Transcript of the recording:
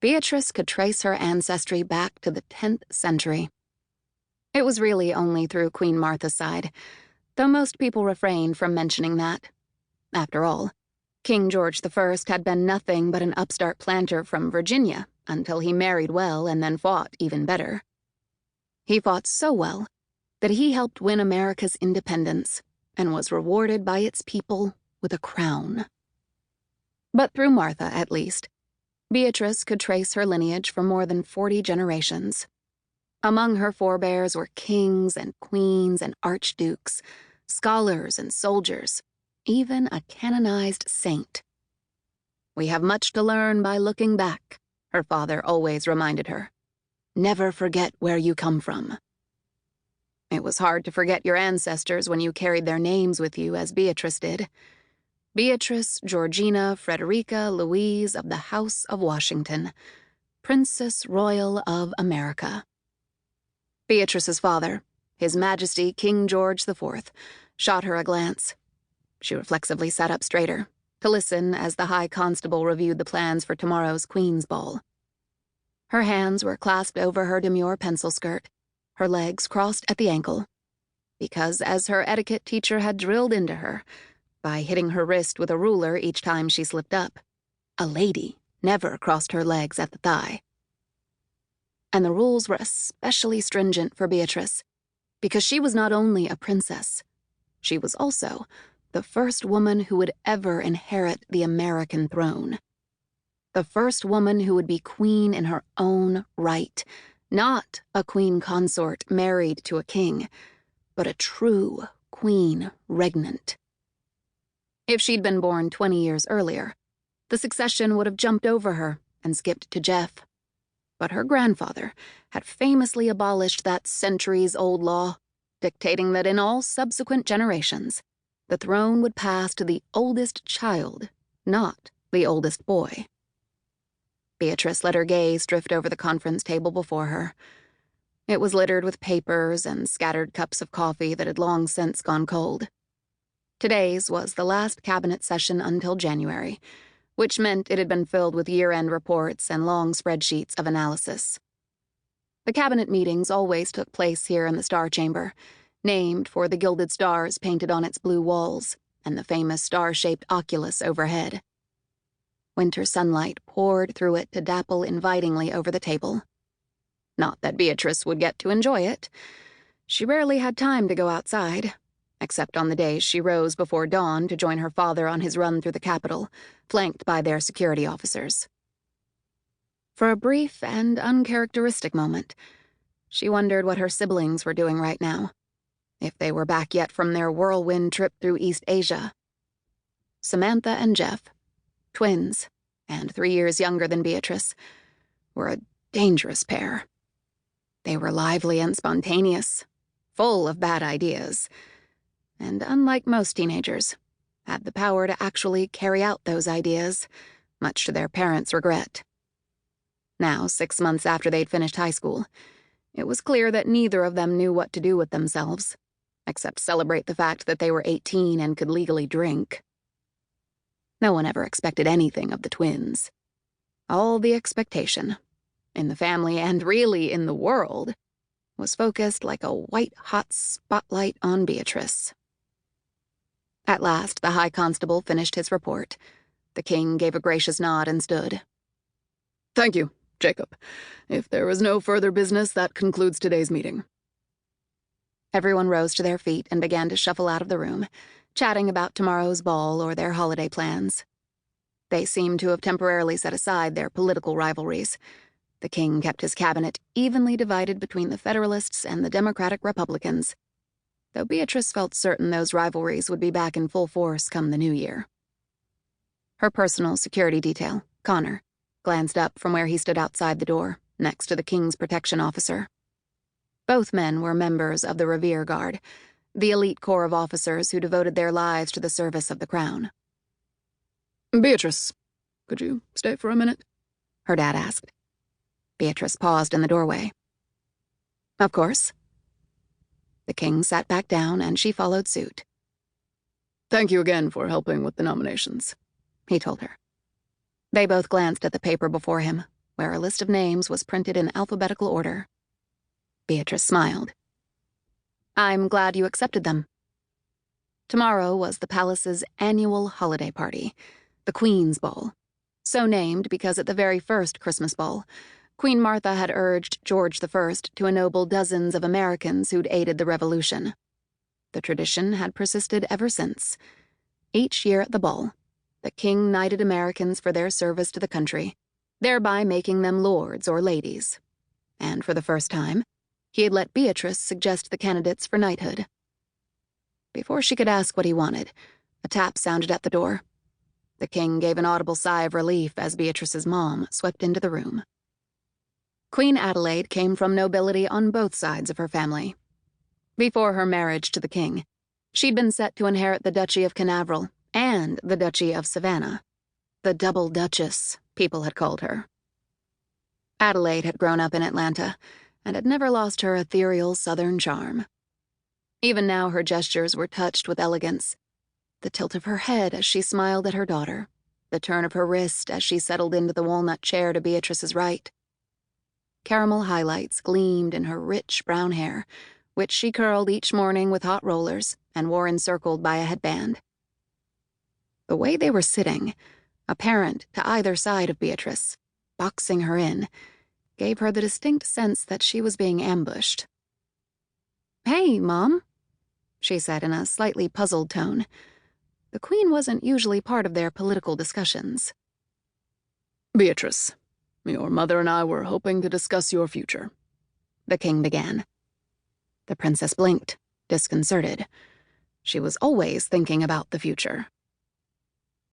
Beatrice could trace her ancestry back to the 10th century. It was really only through Queen Martha's side, though most people refrained from mentioning that. After all, King George I had been nothing but an upstart planter from Virginia until he married well and then fought even better. He fought so well that he helped win America's independence and was rewarded by its people with a crown. But through Martha, at least, Beatrice could trace her lineage for more than 40 generations. Among her forebears were kings and queens and archdukes, scholars and soldiers, even a canonized saint. "We have much to learn by looking back," her father always reminded her. "Never forget where you come from." It was hard to forget your ancestors when you carried their names with you, as Beatrice did. Beatrice Georgina Frederica Louise of the House of Washington, Princess Royal of America. Beatrice's father, His Majesty King George IV, shot her a glance. She reflexively sat up straighter, to listen as the High Constable reviewed the plans for tomorrow's Queen's Ball. Her hands were clasped over her demure pencil skirt, her legs crossed at the ankle, because as her etiquette teacher had drilled into her, by hitting her wrist with a ruler each time she slipped up, a lady never crossed her legs at the thigh. And the rules were especially stringent for Beatrice, because she was not only a princess, she was also the first woman who would ever inherit the American throne. The first woman who would be queen in her own right, not a queen consort married to a king, but a true queen regnant. If she'd been born 20 years earlier, the succession would have jumped over her and skipped to Jeff. But her grandfather had famously abolished that centuries-old law, dictating that in all subsequent generations, the throne would pass to the oldest child, not the oldest boy. Beatrice let her gaze drift over the conference table before her. It was littered with papers and scattered cups of coffee that had long since gone cold. Today's was the last cabinet session until January, which meant it had been filled with year-end reports and long spreadsheets of analysis. The cabinet meetings always took place here in the Star Chamber, named for the gilded stars painted on its blue walls and the famous star-shaped oculus overhead. Winter sunlight poured through it to dapple invitingly over the table. Not that Beatrice would get to enjoy it. She rarely had time to go outside, except on the days she rose before dawn to join her father on his run through the Capitol, flanked by their security officers. For a brief and uncharacteristic moment, she wondered what her siblings were doing right now, if they were back yet from their whirlwind trip through East Asia. Samantha and Jeff, twins, and 3 years younger than Beatrice, were a dangerous pair. They were lively and spontaneous, full of bad ideas, and unlike most teenagers, had the power to actually carry out those ideas, much to their parents' regret. Now, 6 months after they'd finished high school, it was clear that neither of them knew what to do with themselves, except celebrate the fact that they were 18 and could legally drink. No one ever expected anything of the twins. All the expectation, in the family and really in the world, was focused like a white-hot spotlight on Beatrice. At last, the High Constable finished his report. The king gave a gracious nod and stood. "Thank you, Jacob. If there is no further business, that concludes today's meeting." Everyone rose to their feet and began to shuffle out of the room, chatting about tomorrow's ball or their holiday plans. They seemed to have temporarily set aside their political rivalries. The king kept his cabinet evenly divided between the Federalists and the Democratic Republicans, though Beatrice felt certain those rivalries would be back in full force come the new year. Her personal security detail, Connor, glanced up from where he stood outside the door, next to the king's protection officer. Both men were members of the Revere Guard, the elite corps of officers who devoted their lives to the service of the crown. "Beatrice, could you stay for a minute?" her dad asked. Beatrice paused in the doorway. "Of course." The king sat back down and she followed suit. "Thank you again for helping with the nominations," he told her. They both glanced at the paper before him, where a list of names was printed in alphabetical order. Beatrice smiled. I'm glad you accepted them. Tomorrow was the palace's annual holiday party, the Queen's Ball, so named because at the very first Christmas ball, Queen Martha had urged George I to ennoble dozens of Americans who'd aided the Revolution. The tradition had persisted ever since. Each year at the ball, the king knighted Americans for their service to the country, thereby making them lords or ladies. And for the first time, he had let Beatrice suggest the candidates for knighthood. Before she could ask what he wanted, a tap sounded at the door. The king gave an audible sigh of relief as Beatrice's mom swept into the room. Queen Adelaide came from nobility on both sides of her family. Before her marriage to the king, she'd been set to inherit the Duchy of Canaveral and the Duchy of Savannah. The double duchess, people had called her. Adelaide had grown up in Atlanta and had never lost her ethereal southern charm. Even now her gestures were touched with elegance. The tilt of her head as she smiled at her daughter, the turn of her wrist as she settled into the walnut chair to Beatrice's right. Caramel highlights gleamed in her rich brown hair, which she curled each morning with hot rollers and wore encircled by a headband. The way they were sitting, apparent to either side of Beatrice, boxing her in, gave her the distinct sense that she was being ambushed. "Hey, Mom," she said in a slightly puzzled tone. The Queen wasn't usually part of their political discussions. Beatrice, your mother and I were hoping to discuss your future, the king began. The princess blinked, disconcerted. She was always thinking about the future.